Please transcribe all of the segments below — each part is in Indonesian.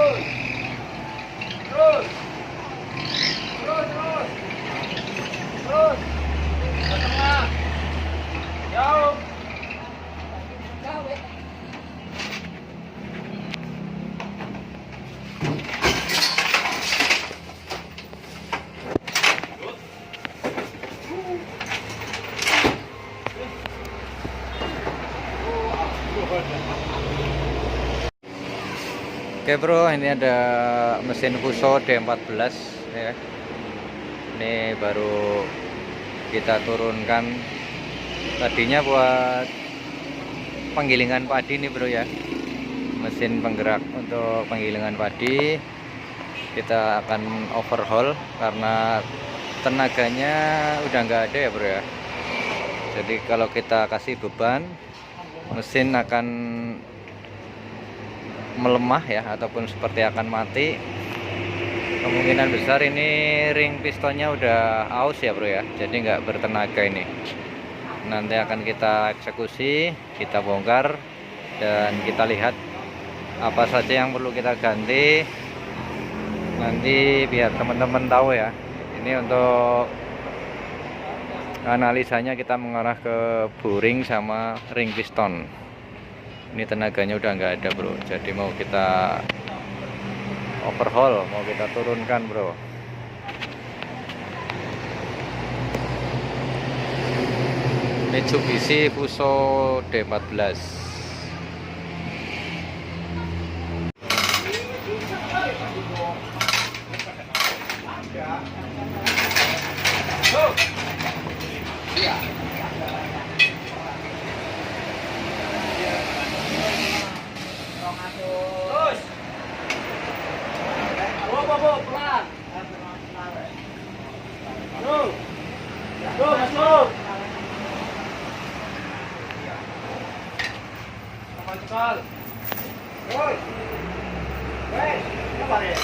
terus, terus, ke tengah, jauh, jauh ya. Oke bro, ini ada mesin Fuso D14 ya. Ini baru kita turunkan. Tadinya buat penggilingan padi nih bro ya. Mesin penggerak untuk penggilingan padi. Kita akan overhaul karena tenaganya udah nggak ada ya bro ya. Jadi kalau kita kasih beban, mesin akan melemah ya, ataupun seperti akan mati. Kemungkinan besar ini ring pistonnya udah aus ya bro ya, jadi nggak bertenaga ini. Nanti akan kita eksekusi, kita bongkar, dan kita lihat apa saja yang perlu kita ganti. Nanti biar teman-teman tahu ya. Ini untuk analisanya kita mengarah ke buring sama ring piston. Ini tenaganya udah nggak ada bro, jadi mau kita overhaul, mau kita turunkan bro. Mitsubishi Fuso D14. Terus, pelan. Tuh, masuk. Cepat. Woi, apa deh?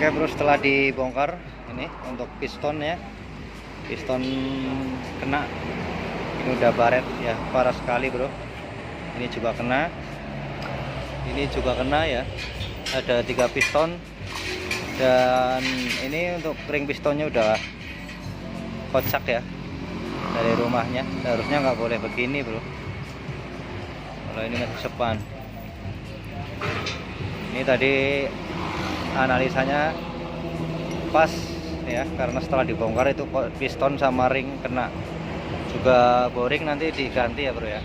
Oke bro, setelah dibongkar ini untuk piston ya, piston kena, ini udah baret ya, parah sekali bro. Ini juga kena, ini juga kena ya. Ada 3 piston, dan ini untuk ring pistonnya udah kocak ya dari rumahnya. Harusnya nggak boleh begini bro, kalau ini masih sepan. Ini tadi analisanya pas ya, karena setelah dibongkar itu piston sama ring kena. Juga boring nanti diganti ya bro ya.